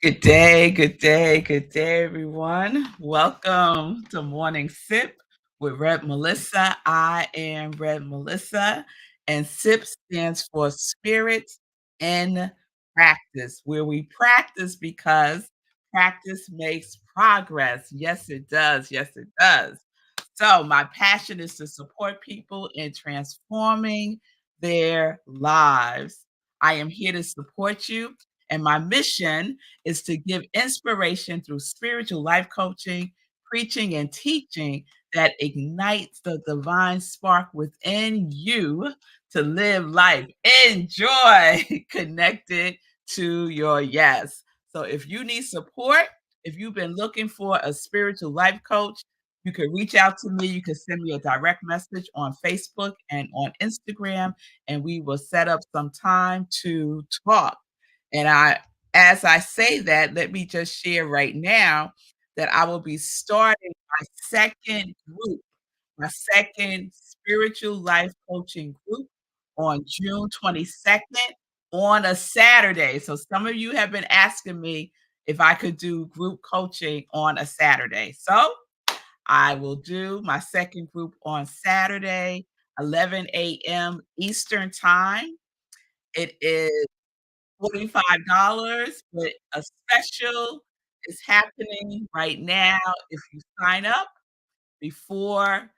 Good day, good day, good day, everyone. Welcome to Morning Sip with Rev Melissa. I am Rev Melissa, and SIP stands for Spirit in Practice, where we practice because practice makes progress. Yes, it does. Yes, it does. So, my passion is to support people in transforming their lives. I am here to support you, and my mission is to give inspiration through spiritual life coaching, preaching, and teaching that ignites the divine spark within you to live life in joy, connected to your yes. So, if you need support, if you've been looking for a spiritual life coach, you can reach out to me. You can send me a direct message on Facebook and on Instagram, and we will set up some time to talk. And as I say that, let me just share right now that I will be starting second group, my second spiritual life coaching group on June 22nd on a Saturday. So some of you have been asking me if I could do group coaching on a Saturday. So I will do my second group on Saturday, 11 a.m. Eastern Time. It is $45, but a special is happening right now. If you sign up before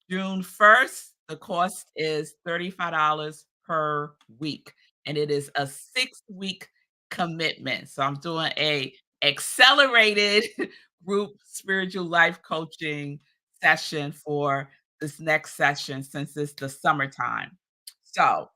June 1st, the cost is $35 per week, and it is a 6-week commitment. So I'm doing a accelerated group spiritual life coaching session for this next session since it's the summertime. So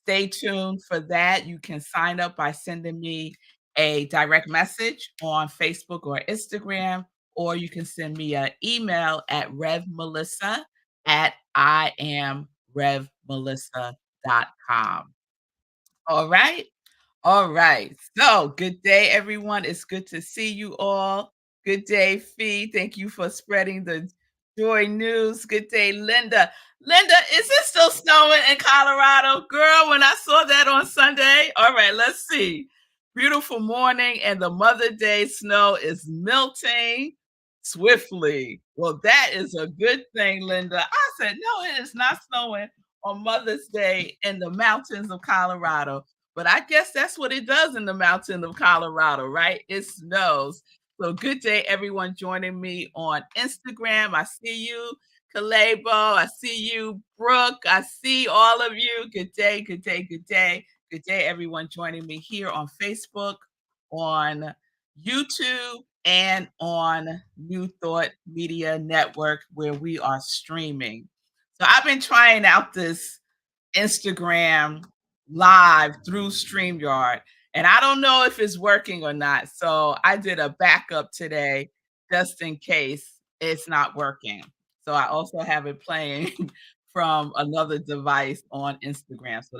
stay tuned for that. You can sign up by sending me a direct message on Facebook or Instagram, or you can send me an email at revmelissa at iamrevmelissa.com. All right. All right. So, good day, everyone. It's good to see you all. Good day, Fee. Thank you for spreading the joy news. Good day, Linda. Linda, is it still snowing in Colorado? Girl, when I saw that on Sunday. All right, let's see. Beautiful morning, and the Mother Day snow is melting swiftly. Well, that is a good thing, Linda. I said, no, it is not snowing on Mother's Day in the mountains of Colorado. But I guess that's what it does in the mountain of Colorado, right? It snows. So good day, everyone joining me on Instagram. I see you, Kalebo. I see you, Brooke. I see all of you. Good day, good day, good day. Good day, everyone joining me here on Facebook, on YouTube, and on New Thought Media Network, where we are streaming. So I've been trying out this Instagram live through StreamYard, and I don't know if it's working or not. So I did a backup today just in case it's not working. So I also have it playing from another device on Instagram. So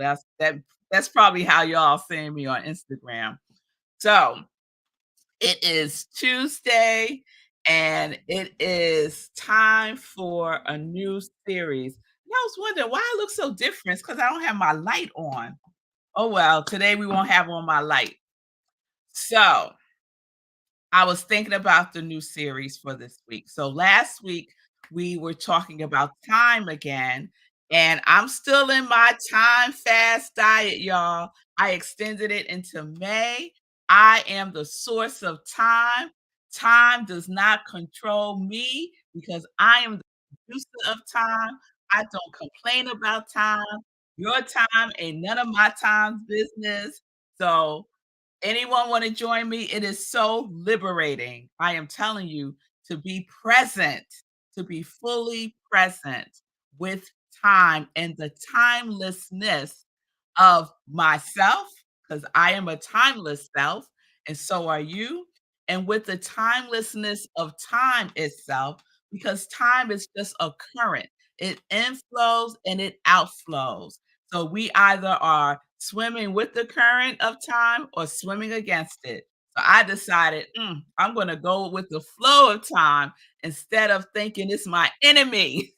that's probably how y'all seeing me on Instagram. So it is Tuesday, and it is time for a new series. And I was wondering why I look so different. It's because I don't have my light on. Oh well, today we won't have on my light. So I was thinking about the new series for this week. So last week we were talking about time again, and I'm still in my time fast diet, y'all. I extended it into May. I am the source of time. Time does not control me because I am the producer of time. I don't complain about time. Your time ain't none of my time's business. So anyone want to join me? It is so liberating. I am telling you to be present, to be fully present with time and the timelessness of myself, because I am a timeless self, and so are you. And with the timelessness of time itself, because time is just a current, it inflows and it outflows. So we either are swimming with the current of time or swimming against it. So I decided, I'm going to go with the flow of time instead of thinking it's my enemy.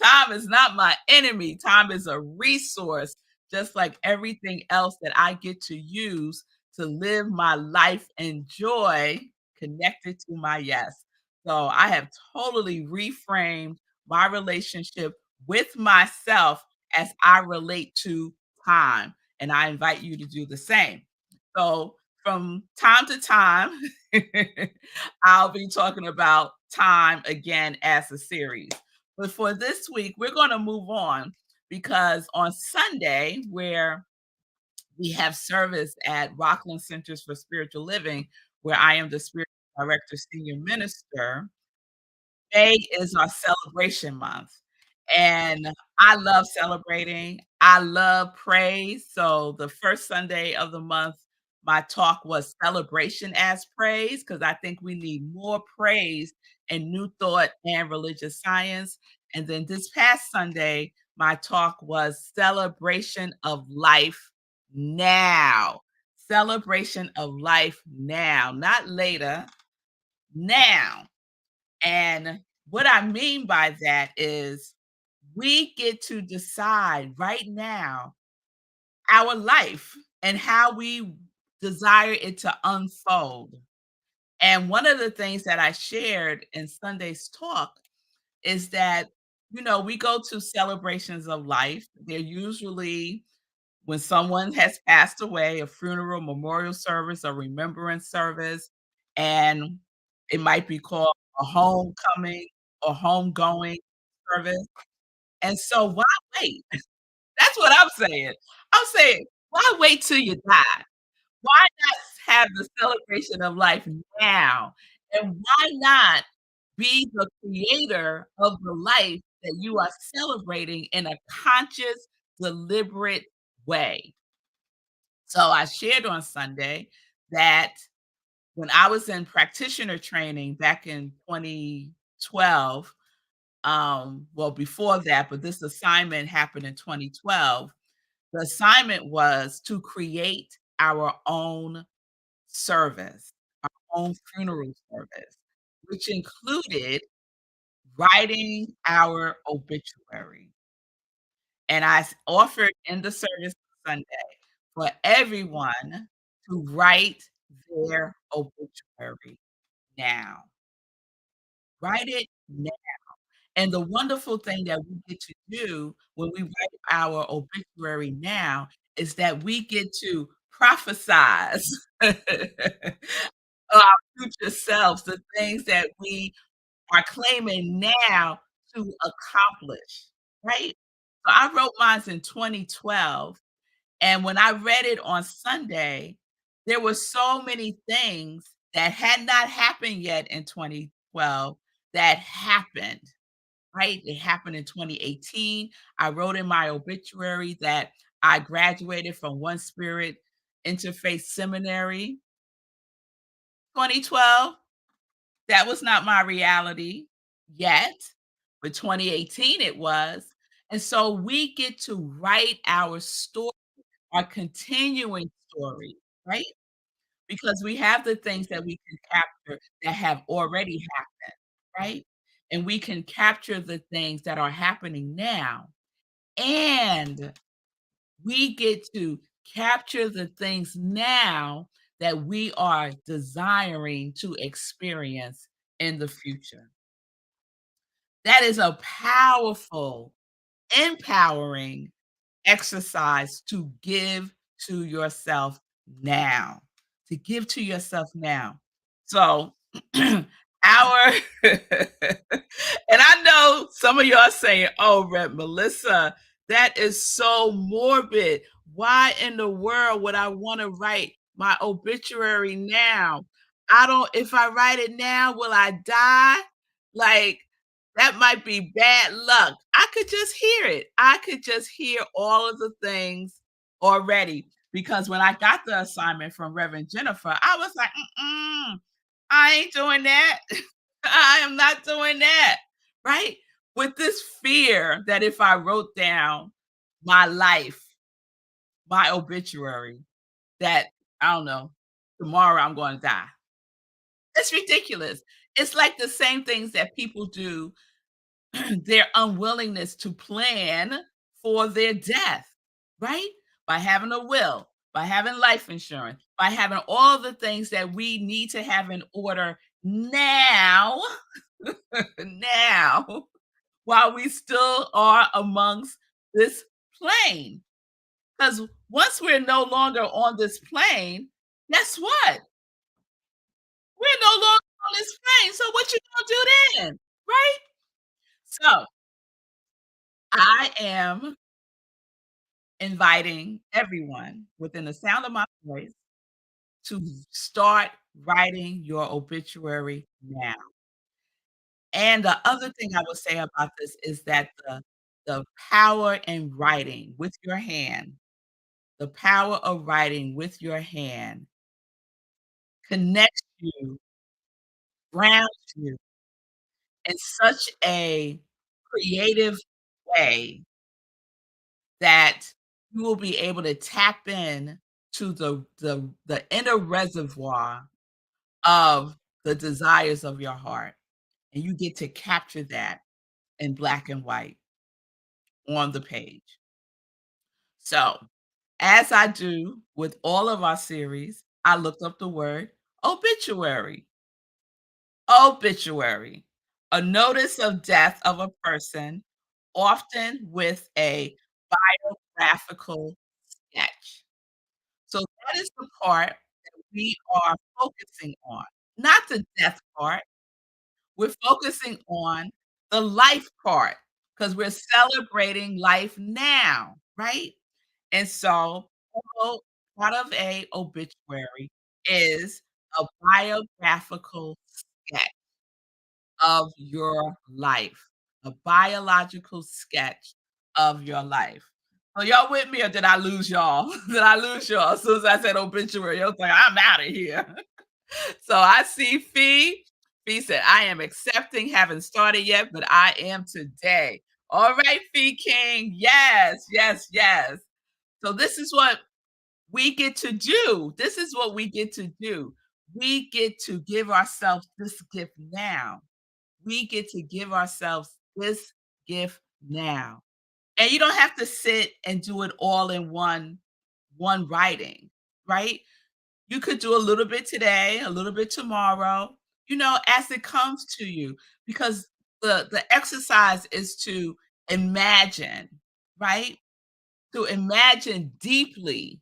Time is not my enemy. Time is a resource, just like everything else that I get to use to live my life in joy connected to my yes. So I have totally reframed my relationship with myself as I relate to time, and I invite you to do the same. So from time to time, I'll be talking about time again as a series. But for this week, we're going to move on because on Sunday, where we have service at Rockland Centers for Spiritual Living, where I am the spiritual director, senior minister. May is our celebration month, and I love celebrating. I love praise. So the first Sunday of the month, my talk was celebration as praise because I think we need more praise in New Thought and religious science. And then this past Sunday, my talk was celebration of life now. Celebration of life now, not later, now. And what I mean by that is we get to decide right now our life and how we desire it to unfold. And one of the things that I shared in Sunday's talk is that, we go to celebrations of life. They're usually when someone has passed away, a funeral, memorial service, a remembrance service, and it might be called a homecoming or homegoing service. And so why wait? That's what I'm saying. I'm saying, why wait till you die? Why not have the celebration of life now? And why not be the creator of the life that you are celebrating in a conscious, deliberate way? So I shared on Sunday that when I was in practitioner training back in 2012, well, before that, but this assignment happened in 2012. The assignment was to create our own service, own funeral service, which included writing our obituary. And offered in the service Sunday for everyone to write their obituary now. Write it now. And the wonderful thing that we get to do when we write our obituary now is that we get to prophesize our future selves, the things that we are claiming now to accomplish, right? So I wrote mine in 2012, and when I read it on Sunday, there were so many things that had not happened yet in 2012 that happened, right? It happened in 2018. I wrote in my obituary that I graduated from One Spirit Interfaith Seminary. 2012, that was not my reality yet, but 2018 it was. And so we get to write our story, our continuing story, right? Because we have the things that we can capture that have already happened, right? And we can capture the things that are happening now. And we get to capture the things now that we are desiring to experience in the future. That is a powerful, empowering exercise to give to yourself now, to give to yourself now. So, our and I know some of y'all saying, "Oh, Rev Melissa, that is so morbid. Why in the world would I want to write my obituary now? I don't if I write it now, will I die? Like, that might be bad luck." I could just hear it. I could just hear all of the things already because when I got the assignment from Reverend Jennifer, I was like, "Mm-mm, I ain't doing that. I am not doing that." Right? With this fear that if I wrote down my life, my obituary, that I don't know, tomorrow I'm going to die. It's ridiculous. It's like the same things that people do, their unwillingness to plan for their death, right? By having a will, by having life insurance. by having all the things that we need to have in order now, now, while we still are amongst this plane. Because once we're no longer on this plane, guess what? We're no longer on this plane. So what you gonna do then? Right? So I am inviting everyone within the sound of my voice to start writing your obituary now. And the other thing I will say about this is that the power in writing with your hand, the power of writing with your hand connects you, grounds you in such a creative way that you will be able to tap in to the inner reservoir of the desires of your heart, and you get to capture that in black and white on the page. So, as I do with all of our series, I looked up the word obituary. Obituary, a notice of death of a person, often with a biographical sketch. So that is the part that we are focusing on, not the death part. We're focusing on the life part because 'cause we're celebrating life now, right? And so, also part of a obituary is a biographical sketch of your life, a biological sketch of your life. So y'all with me or did I lose y'all? Did I lose y'all as soon as I said obituary? Y'all was like, I'm out of here. So I see Fee. Fee said, I am accepting, haven't started yet, but I am today. All right, Fee King. Yes, yes, yes. So this is what we get to do. This is what we get to do. We get to give ourselves this gift now. We get to give ourselves this gift now. And you don't have to sit and do it all in one writing, right? You could do a little bit today, a little bit tomorrow, as it comes to you because the exercise is to imagine, right? To imagine deeply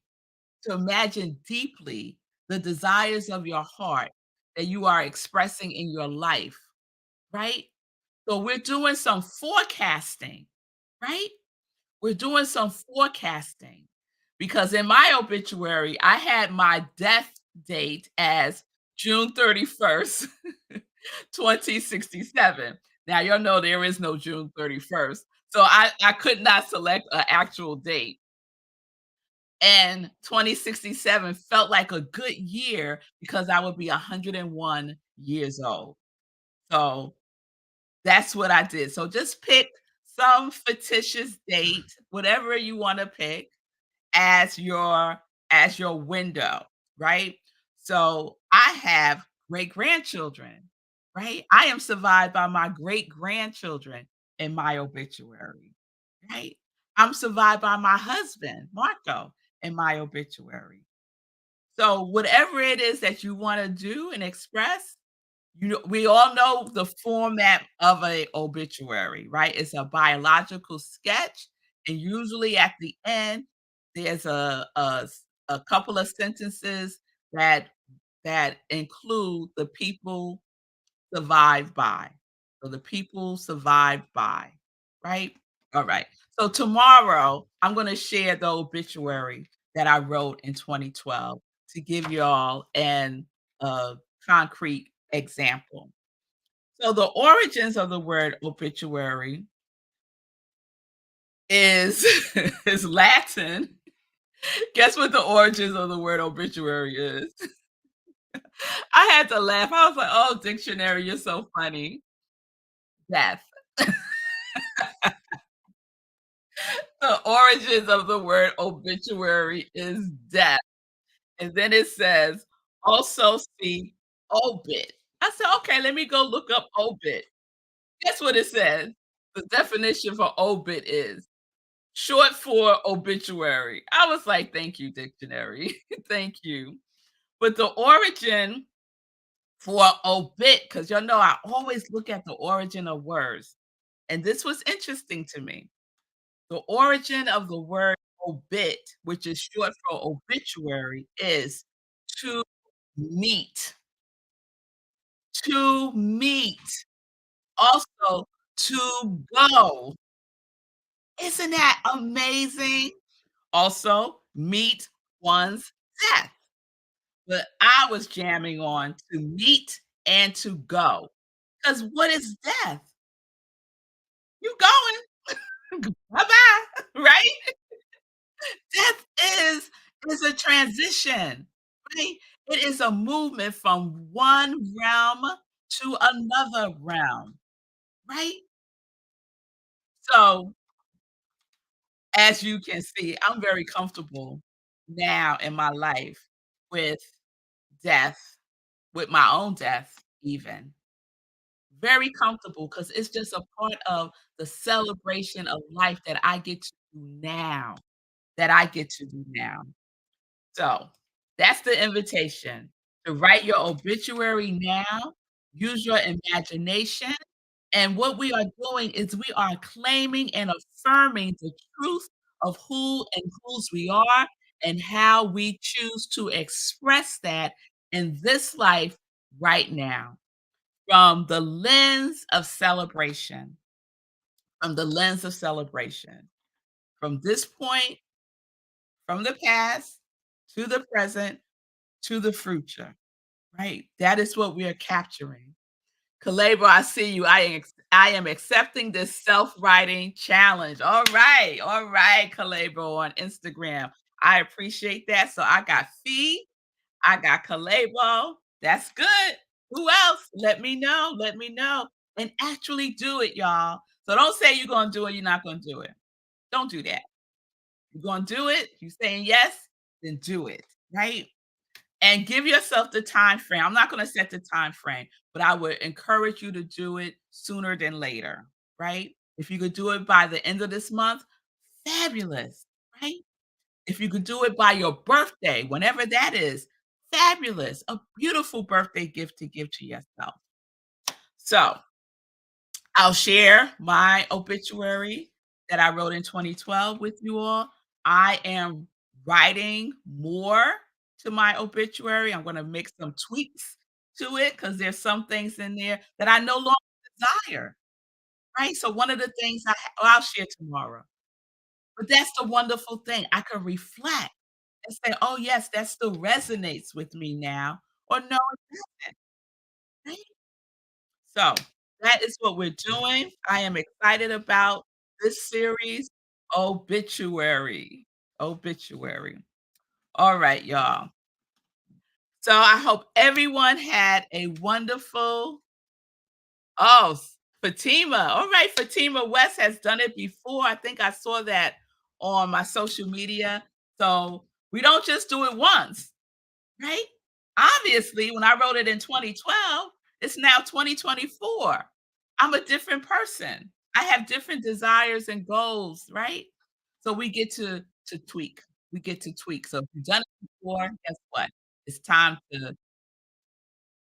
the desires of your heart that you are expressing in your life, right? So we're doing some forecasting, right? We're doing some forecasting because in my obituary, I had my death date as June 31st, 2067. Now, y'all know there is no June 31st. So I could not select an actual date. And 2067 felt like a good year because I would be 101 years old. So that's what I did. So just pick some fictitious date, whatever you wanna pick as your window, right? So I have great-grandchildren, right? I am survived by my great-grandchildren in my obituary, right? I'm survived by my husband, Marco, in my obituary. So whatever it is that you wanna do and express, we all know the format of a obituary, right? It's a biological sketch, and usually at the end, there's a couple of sentences that include the people survived by. So the people survived by, right? All right. So tomorrow, I'm gonna share the obituary that I wrote in 2012 to give y'all an concrete example. So the origins of the word obituary is is Latin. Guess what the origins of the word obituary is? I had to laugh. I was like, "Oh, dictionary, you're so funny." Death. The origins of the word obituary is death. And then it says, also see obit. I said, "Okay, let me go look up obit." Guess what it says? The definition for obit is short for obituary. I was like, "Thank you, dictionary. Thank you." But the origin for obit, because y'all know I always look at the origin of words, and this was interesting to me. The origin of the word obit, which is short for obituary, is to meet, to meet, also to go. Isn't that amazing? Also, meet one's death. But I was jamming on to meet and to go. Because what is death? You going. Bye-bye, right? Death is a transition, right? It is a movement from one realm to another realm, right? So, as you can see, I'm very comfortable now in my life with death, with my own death even. Very comfortable because it's just a part of the celebration of life that I get to do now, that I get to do now. So, that's the invitation to write your obituary now, use your imagination, and what we are doing is we are claiming and affirming the truth of who and whose we are and how we choose to express that in this life right now from the lens of celebration, from the lens of celebration. From this point, from the past to the present to the future, right? That is what we are capturing. Kalebo, I see you. I am accepting this self-writing challenge. All right, Kalebo on Instagram. I appreciate that. So I got Fee, I got Kalebo. That's good. Who else? Let me know. Let me know. And actually do it, y'all. So don't say you're gonna do it, you're not gonna do it. Don't do that. You're gonna do it. You saying yes, then do it, right? And give yourself the time frame. I'm not gonna set the time frame, but I would encourage you to do it sooner than later, right? If you could do it by the end of this month, fabulous, right? If you could do it by your birthday, whenever that is, fabulous. A beautiful birthday gift to give to yourself. So, I'll share my obituary that I wrote in 2012 with you all. I am writing more to my obituary. I'm gonna make some tweaks to it because there's some things in there that I no longer desire, right? So one of the things I'll share tomorrow. But that's the wonderful thing. I can reflect and say, "Oh, yes, that still resonates with me now," or, "No, it doesn't," right? So, that is what we're doing. I am excited about this series, Obituary. Obituary. All right, y'all. So, I hope everyone had a wonderful Fatima. All right, Fatima West has done it before. I think I saw that on my social media. So, we don't just do it once. Right? Obviously, when I wrote it in 2012, it's now 2024. I'm a different person. I have different desires and goals, right? So we get to tweak. We get to tweak. So if you've done it before, guess what? It's time to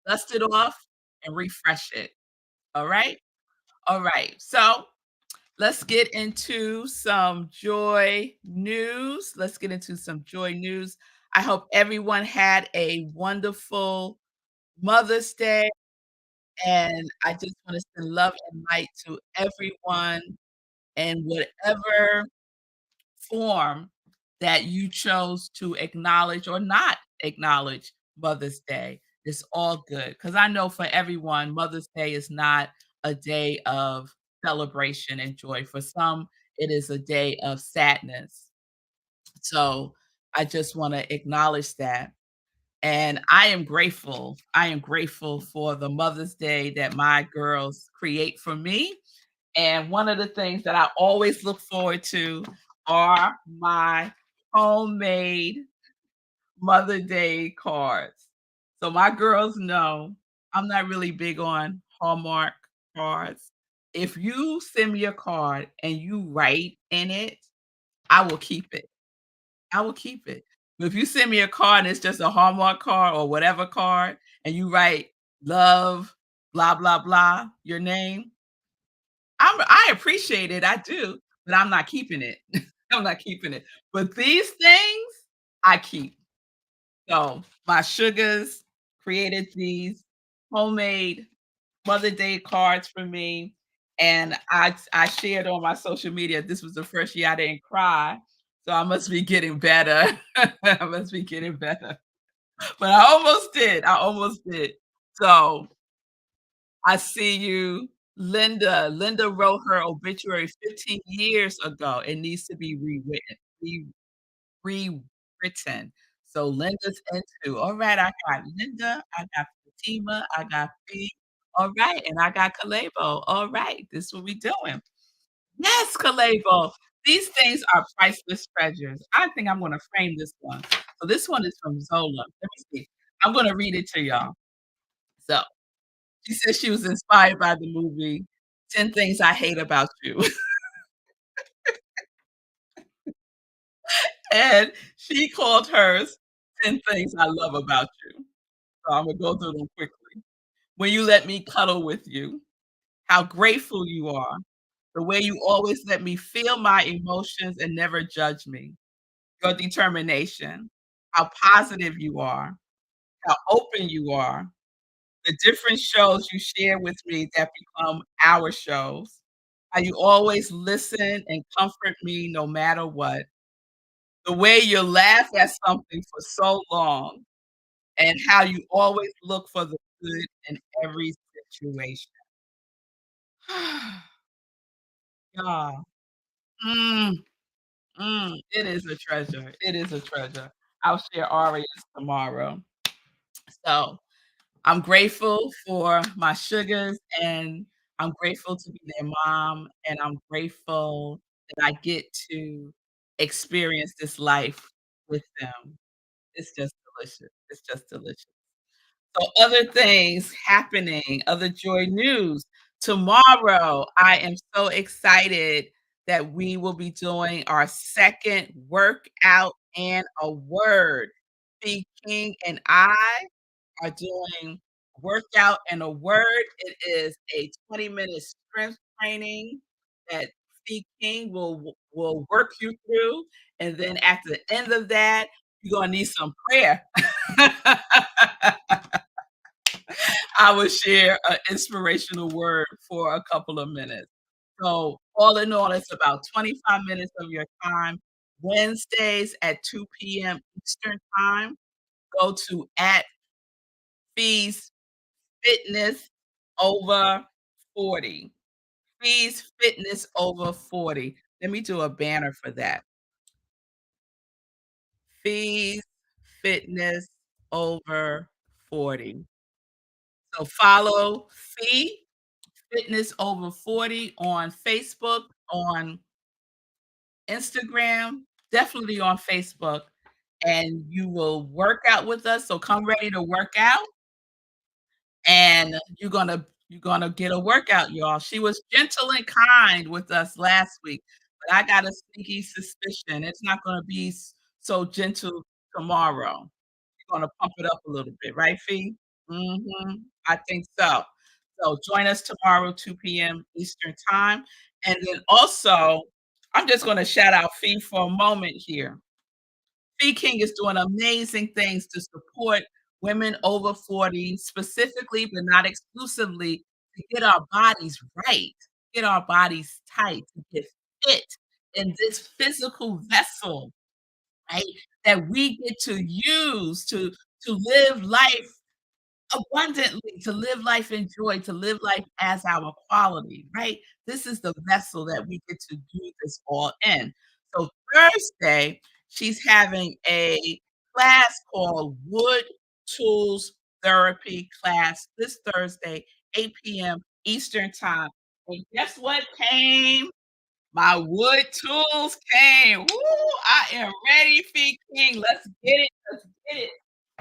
dust it off and refresh it. All right? All right. So let's get into some joy news. Let's get into some joy news. I hope everyone had a wonderful Mother's Day, and I just wanna send love and light to everyone in whatever form that you chose to acknowledge or not acknowledge Mother's Day. It's all good because I know for everyone, Mother's Day is not a day of celebration and joy. For some, it is a day of sadness. So, I just wanna acknowledge that. And I am grateful. I am grateful for the Mother's Day that my girls create for me. And one of the things that I always look forward to are my homemade Mother Day cards. So my girls know I'm not really big on Hallmark cards. If you send me a card and you write in it, I will keep it. I will keep it. But if you send me a card and it's just a Hallmark card or whatever card, and you write love, blah, blah, blah, your name, I appreciate it, I do, but I'm not keeping it. I'm not keeping it. But these things, I keep. So, my sugars created these homemade Mother Day cards for me, and I shared on my social media, this was the first year I didn't cry, so I must be getting better. I must be getting better. But I almost did, I almost did. So, I see you. Linda wrote her obituary 15 years ago. It needs to be rewritten. So Linda's into, all right, I got Linda, I got Fatima, I got Fee, all right, and I got Kalebo. All right, this is what we doing. Yes, Kalebo. These things are priceless treasures. I think I'm gonna frame this one. So this one is from Zola. Let me see. I'm gonna read it to y'all. So she said she was inspired by the movie 10 Things I Hate About You. And she called hers 10 Things I Love About You. So I'm gonna go through them quickly. When you let me cuddle with you, how grateful you are, the way you always let me feel my emotions and never judge me, your determination, how positive you are, how open you are, the different shows you share with me that become our shows, how you always listen and comfort me no matter what, the way you laugh at something for so long, and how you always look for the good in every situation. Yeah. Mm, it is a treasure, it is a treasure. I'll share Aria's tomorrow. So, I'm grateful for my sugars, and I'm grateful to be their mom, and I'm grateful that I get to experience this life with them. It's just delicious, it's just delicious. So other things happening, other joy news. Tomorrow, I am so excited that we will be doing our second workout and a word. Big King and I are doing workout and a word. It is a 20-minute strength training that Steve King will work you through, and then at the end of that, you're gonna need some prayer. I will share an inspirational word for a couple of minutes. So, all in all, it's about 25 minutes of your time. Wednesdays at 2 p.m. Eastern Time. Go to at Fees Fitness over 40. Fees Fitness over 40. Let me do a banner for that. Fees Fitness over 40. So follow Fee Fitness over 40 on Facebook, on Instagram, definitely on Facebook, and you will work out with us. So come ready to work out, and you're gonna get a workout, y'all. She was gentle and kind with us last week, but I got a sneaky suspicion it's not gonna be so gentle tomorrow. You're gonna pump it up a little bit, right, Fee? Mhm, I think so. So join us tomorrow, 2 p.m. Eastern Time, and then also, I'm just gonna shout out Fee for a moment here. Fee King is doing amazing things to support women over 40, specifically, but not exclusively, to get our bodies right, get our bodies tight, to get fit in this physical vessel, right, that we get to use to live life abundantly, to live life in joy, to live life as our quality, right? This is the vessel that we get to do this all in. So Thursday, she's having a class called Wood Tools Therapy class this Thursday, 8 p.m. Eastern Time. And guess what came? My wood tools came. Woo! I am ready, Fee King. Let's get it. Let's get it.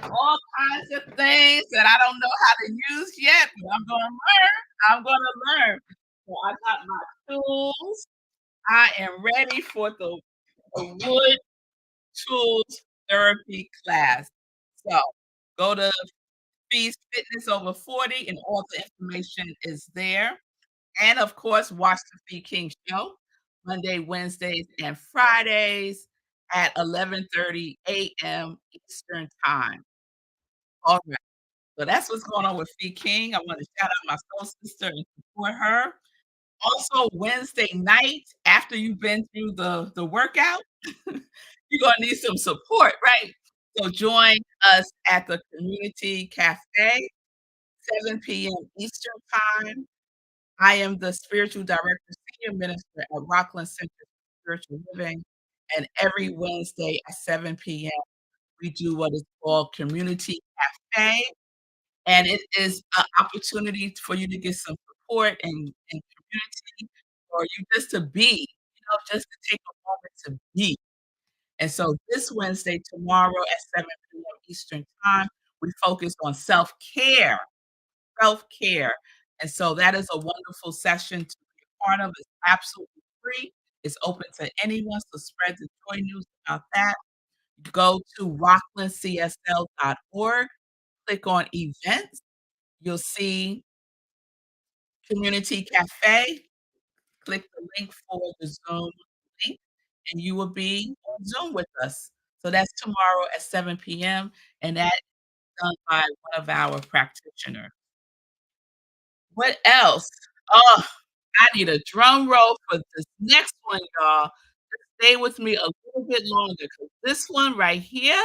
All kinds of things that I don't know how to use yet, but I'm gonna learn. I'm gonna learn. So I got my tools. I am ready for the wood tools therapy class. So, go to Feast Fitness Over 40 and all the information is there. And of course, watch the Fee King show Monday, Wednesdays, and Fridays at 11:30 AM Eastern Time. All right. So that's what's going on with Fee King. I want to shout out my soul sister and support her. Also, Wednesday night, after you've been through the workout, you're gonna need some support, right? So join us at the Community Cafe, 7 PM Eastern Time. I am the spiritual director, senior minister at Rockland Center for Spiritual Living, and every Wednesday at 7 PM, we do what is called Community Cafe, and it is an opportunity for you to get some support and community, or you just to be, just to take a moment to be. And so this Wednesday, tomorrow at 7 PM Eastern Time, we focus on self-care, self-care. And so that is a wonderful session to be a part of. It's absolutely free. It's open to anyone, so spread the joy news about that. Go to rocklandcsl.org, click on events. You'll see Community Cafe. Click the link for the Zoom link, and you will be on Zoom with us. So that's tomorrow at 7 PM, and that is done by one of our practitioners. What else? Oh, I need a drum roll for this next one, y'all. Just stay with me a little bit longer because this one right here.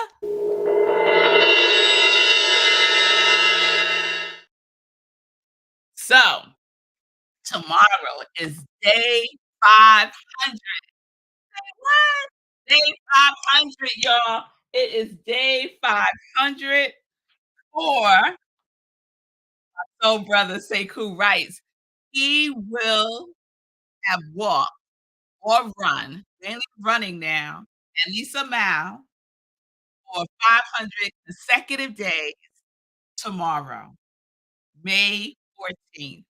So, tomorrow is day 500. What? Day 500, y'all. It is day 500 for Soul Brother Sekou writes, he will have walked or run, mainly running now, at least a mile for 500 consecutive days tomorrow, May 14th.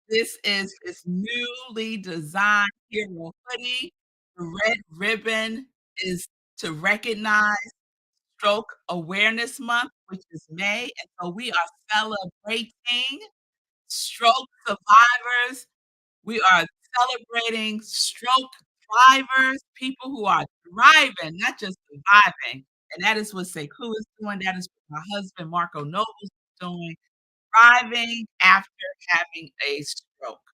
This is his newly designed hero hoodie. The red ribbon is to recognize Stroke Awareness Month, which is May, and so we are celebrating stroke survivors. We are celebrating stroke thrivers, people who are thriving, not just surviving, and that is what Sekou is doing, that is what my husband, Marco Nobles, is doing, thriving after having a stroke.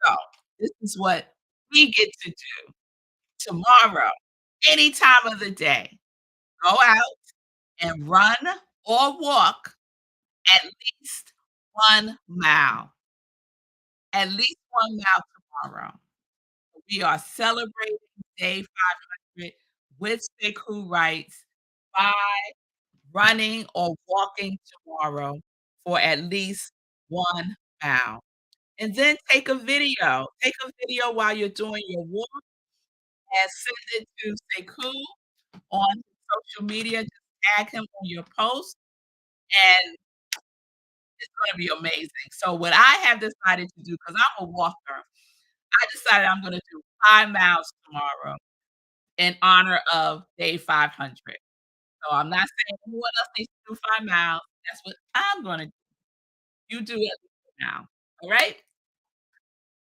So, this is what we get to do tomorrow, any time of the day. Go out and run or walk at least 1 mile, at least 1 mile tomorrow. We are celebrating day 500 with Stick Who Writes by running or walking tomorrow for at least 1 mile. And then take a video while you're doing your walk and send it to Sekou on social media, just tag him on your post, and it's gonna be amazing. So what I have decided to do, because 'cause I'm a walker, I decided I'm gonna do 5 miles tomorrow in honor of day 500. So I'm not saying anyone else needs to do 5 miles. That's what I'm gonna do. You do it now, alright?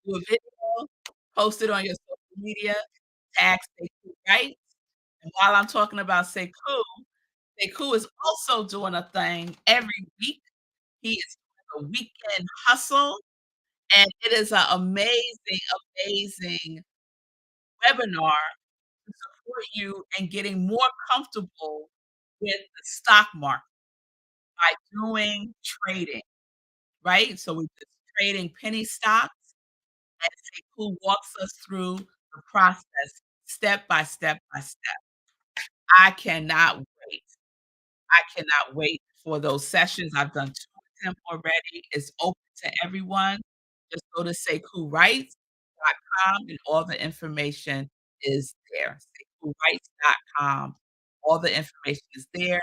Do a video, post it on your social media, tag Sekou Writes, and while I'm talking about Sekou, Sekou is also doing a thing every week. He is doing a weekend hustle, and it is an amazing, amazing webinar to support you in getting more comfortable with the stock market by doing trading, right? So we're just trading penny stocks, and Sekou walks us through the process step by step by step. I cannot wait. I cannot wait for those sessions. I've done 2 of them already. It's open to everyone. Just go to SekouWrites.com and all the information is there. SekouWrites.com. All the information is there.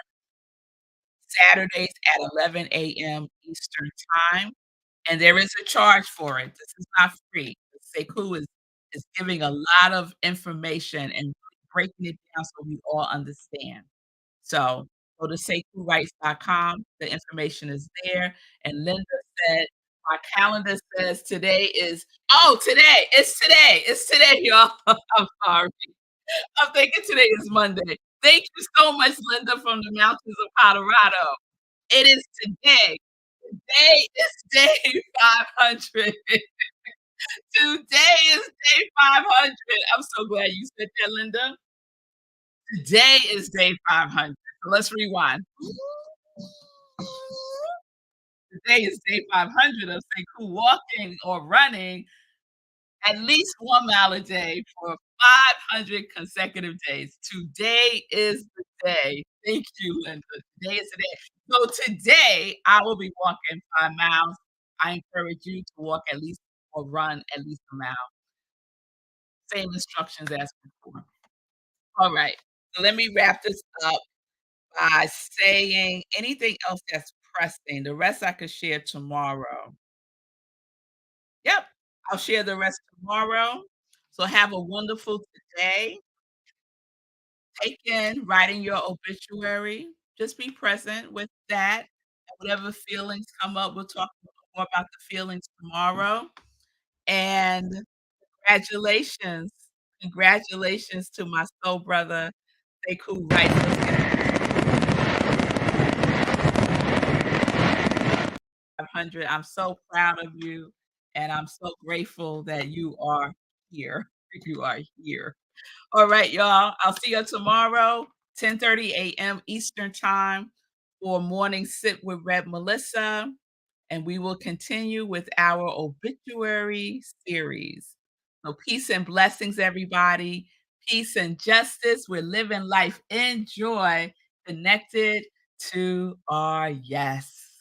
Saturdays at 11 AM Eastern Time, and there is a charge for it. This is not free. Sekou is giving a lot of information and breaking it down so we all understand. So, go to saycoolrights.com, the information is there, and Linda said, "My calendar says today is" oh, today! It's today, y'all. I'm sorry. I'm thinking today is Monday. Thank you so much, Linda, from the mountains of Colorado. It is today. Today is day 500. Today is day 500. I'm so glad you said that, Linda. Today is day 500. So let's rewind. Today is day 500 of Say Cool walking or running at least 1 mile a day for 500 consecutive days. Today is the day. Thank you, Linda. Today is the day. So today, I will be walking 5 miles. I encourage you to walk at least or run at least a mile. Same instructions as before. All right. So let me wrap this up by saying anything else that's pressing. The rest I could share tomorrow. Yep. I'll share the rest tomorrow. So have a wonderful today. Take in writing your obituary. Just be present with that. And whatever feelings come up, we'll talk more about the feelings tomorrow. And congratulations. Congratulations to my soul brother, Sekou Wright. 500. I'm so proud of you, and I'm so grateful that you are here. You are here. All right, y'all. I'll see you tomorrow, 10:30 a.m. Eastern Time for Morning Sip with Rev Melissa, and we will continue with our obituary series. So peace and blessings, everybody. Peace and justice. We're living life in joy, connected to our yes.